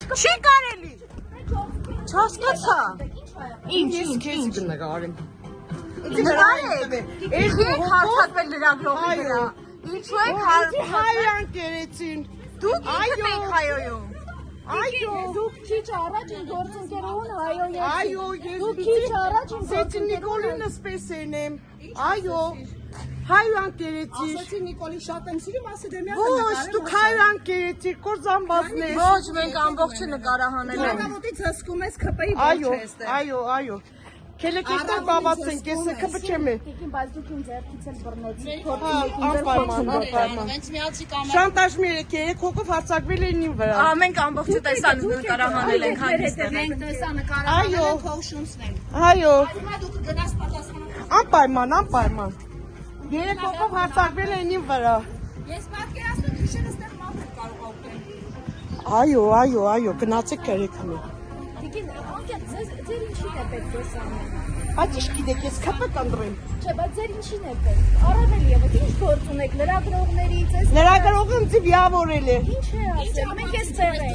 Չի կարելի։ Չհասկացա։ Ինչ նկարեմ։ նկարեք։ Ինչու եք հարցակվել լրագրողի վրա։ Ինչու եք հայրան կերեցին։ Դուք ինքդ եք հայոյում։ Այո, դուք քիչ առաջ իմ գործընկերոն հայոյ եք։ այո, ես Դուք քիչ առաջ իմ Սեչի Նիկոլինը սպեսեն եմ։ Այո, հայրան կերեցի։ Ասացի Նիկոլի շատ եմ սիրում, ասի դե մի հատ Ոչ, դուք հայրան կերեցի, կորզամբազն ես։ Ոչ, մենք ամբողջը նկարահանել ենք։ Նկարոտից հսկում ես քպեի ոչ Այո, ես դե։ այո։ Քելեկեստան բավացենք, ես քպչեմ է։ Տիկին, բայց դուք ինձ ձեռքից էլ բռնեցիք, Անպայման։ հենց միացի կամեր։ Շանտաժ մի երեք հոգով հարցակվել էին իմ վրա։ Մենք ամբողջը տեսան նկարահանել ենք հանդիստեղ։ Մենք տեսա նկարահանել ենք հողշունցն ենք։ Այո, Հիմա դուք գնաս պատասխանատու։ անպայման։ Երեք հոգով հարցակվել էին իմ վրա։ Ես պատկերացնում քիշերը ստեղ մատ եմ կարող օգնել։ Այո, գնացեք երեքն է։ Տիկին, անկեղծ ձեր ինչին է պետք է սանը։ Բայց ինչ գիտեք, ես քպը կնդրեմ։ Չէ, բայց ձեր ինչին է պետք։ Առավել եւս ինչ գործ ունեք լրագրողներից, այս Լրագրողը ինձ վիավորել է։ ինչ է ասել։ Մենք էս տեղ ենք։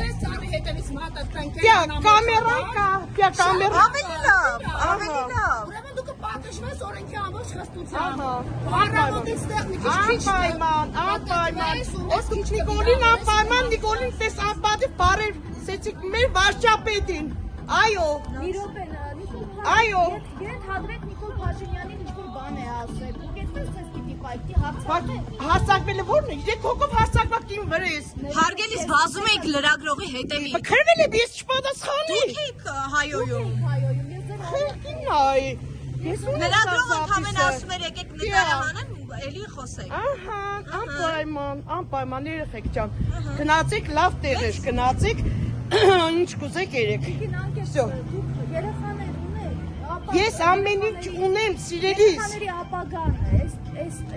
Հետևից մատը տանք։ Պյա կամերան կա, պյա կամերա։ Ավելի լավ։ Ուրեմն դուք պատժվես օրենքի ամբողջ խստությամբ։ Ահա։ Առավոտից տեղ մի քիչ Անպայման։ Ոս Նիկոլին անպայման, Նիկոլին տես անպատիվ բարեր, սեցիք մեր վարչապետին։ Այո։ մի րոպե Նիկոլ Այո։ Ենթադրեք Նիկոլ Փաշինյանին ինչ-որ բան է ասել։ Դուք այդպես ձեզ պիտի պայքի Հարցակվելը ո՞րն է։ Երեք հոգով հարցակվակ իմ վրես։ Հարգելիս վազում եք լրագրողի հետևի։ Քրվել է ես չպատասխանի։ Դուք եք հայոյում։ հայոյում ես ձեր Քին այ։ Ես Լրագրողը ընդամենը ասում էր եկեք նկարահանեմ, էլի խոսեք։ Ահա, անպայման երեխեք ջան։ Գնացեք լավ տեղեր, գնացեք։ Ինչ կուզեք երեք։ Վսյո։ Դուք երեխաներ ունեք։ Ես ամեն ինչ ունեմ, սիրելիս։ Երեխաների ապագան է,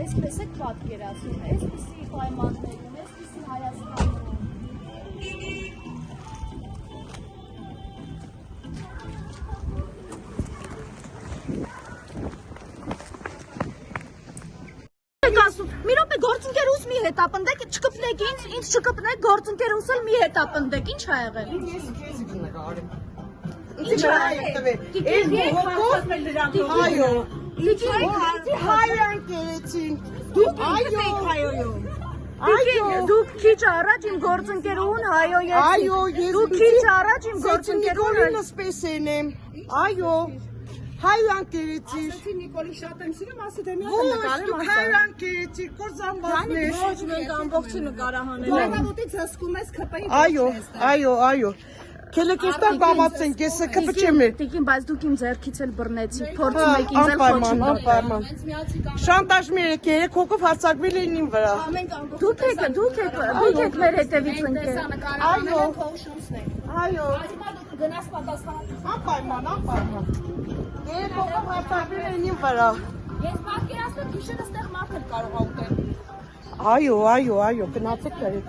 այսպես եք պատկերացնում, այսպիսի պայմաններում, այսպիսի Հայաստանում։ Մի րոպե գործընկերուս մի հետապնդեք, չկպնեք ինձ չկպնեք, գործընկերուս էլ մի հետապնդեք, ինչ ա եղել։ Ես քեզ կնկարեմ։ Ինչ Այո։ Հայրան կերեցին։ Դուք ինքդ եք հայոյում։ Դուք քիչ առաջ իմ գործընկերուհուն հայոյ եք։ Այո, ես Դուք քիչ առաջ իմ գործընկերուհուն գործընկերուհուն սպեսեն եմ։ Այո։ Հայրան կերեցի։ Ասացի Նիկոլի շատ եմ սիրում, ասի դե մի հատ Ոչ, նկարեմ դուք հայրան կերեցի, կորզամբազն ես։ Ոչ, մենք ամբողջը նկարահանել ենք։ Առավոտից հսկում ես քպեի Այո։ Քելեկեստան բավացենք, ես քպչեմ է։ Տիկին, բայց դուք իմ ձեռքից էլ բռնեցիք, փորձում եք ինձ էլ խոչընդոտել։ Անպայման։ Շանտաժ մի երեք հոգով հարցակվել էին իմ վրա։ Դուք եք մեր հետևից ընկել։ Այո։ Գնաս պատասխանատու։ Անպայման։ Երեք հոգով հարցակվել էին իմ վրա։ Ես պատկերացնում քիշերը ստեղ մարդ էլ կարող ա ուտել։ Այո, գնացեք երեք։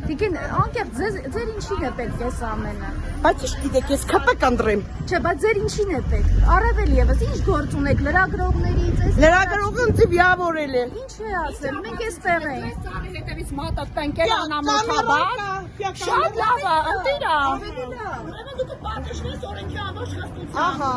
Տիկին, անկեղծ ձեր ինչին է պետք էս ամենը։ Բայց ինչ գիտեք, ես քպը կնդրեմ։ Չէ, բայց ձեր ինչին է պետք։ Առավել եւս ինչ գործ ունեք լրագրողներից, այս Լրագրողը ինձ վիավորել է։ ինչ է ասել, մենք էստեղ ենք։ Ծառի հետևից մատը տնկել անամոթաբար։ Շատ լավ է, ընտիրա։ Ուրեմն դուք պատժվես օրենքի ամբողջ խստությամբ։ Ահա,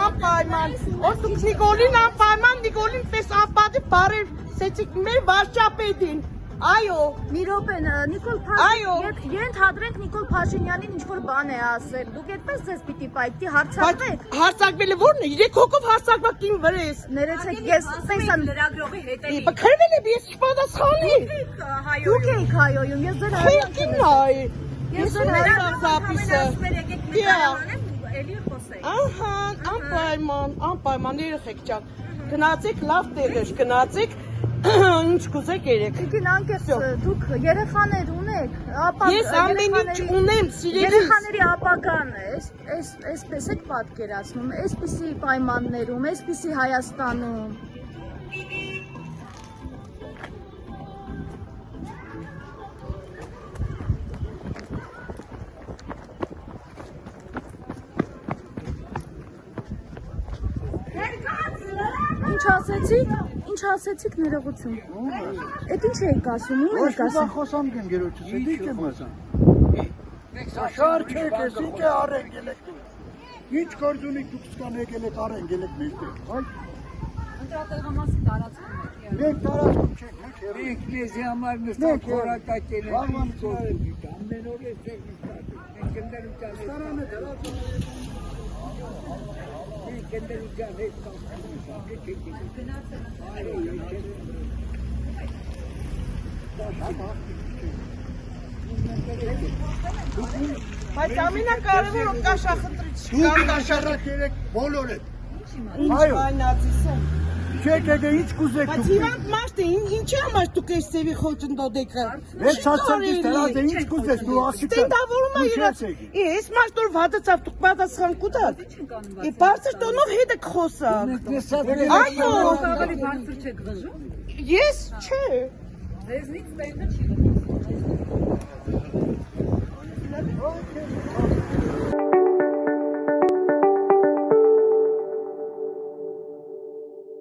անպայման։ Ոս դուք Նիկոլին անպայման, Նիկոլին պես անպատիվ բարեր, սեցիք մեր վարչապետին։ Այո։ Մի րոպե, Նիկոլ Փաշինյան, ենթադրենք Նիկոլ Փաշինյանին ինչ-որ բան է ասել։ Դուք այդպես ձեզ պիտի պայքի հարցակվեք։ Հարցակվելը ո՞րն է։ Երեք հոգով հարցակվակ իմ վրես։ Ներեցեք, ես տեսա լրագրողի հետևի։ Քրվել է ես չպատասխանի։ դուք եք հայոյում, ես ձեր Քին այ։ Ես զապիսը։ եկեք նկարահանեմ, էլի խոսեք։ Ահա, անպայման երեխեք ջան։ Գնացեք լավ տեղեր, գնացեք ինչ կուզեք երեք։ Տիկին, անկեղծ դուք երեխաներ ունեք, Ես ամեն ինչ ունեմ, սիրելիս։ երեխաների ապագան է, այսպես եք պատկերացնում, այսպիսի պայմաններում, այսպիսի Հայաստանում։ Ինչ ասեցիք։ Ինչ ասեցիք ներողություն։ Էդ ինչ եք ասում, ում եք ասում։ Խոսամ եմ գերոջս, դիք եմ ասում։ Շարք եք, ինչ է արենք ելեք։ Ինչ գործ ունիք դուք սկան եկել եք արենք ելեք մեջտեղ։ Այ Ընտրատեղամասի տարածքում եք։ մենք տարածքում չենք, մենք Մենք մեզի համար նստան խորատակել ենք, ամեն օր է չեք նստած, մենք ընդերության հետ մենք ընդերության հետ Բայց ամենակարևորը կաշախնդրիչ դուք կաշառակ եք բոլոր եք։ Ինչ բանացիս եմ։ Չեք եկե ինչ կուզեք Բայց դուք։ իրանք մարդ է, ինչի համար դուք այս ծևի խոչընդոտեք։ Ես ցածրից դրած է ինչ կուզեք դու ասիք։ Ստենդավորում է իրաց։ Ես մարդոր վադացավ դուք պատասխան կուտար։ Է բարձր տոնով հետ եք խոսակ։ Այո։ Ավելի բարձր չեք ղժում։ Ես չէ։ Ձեզնից ստենդը չի ղժում։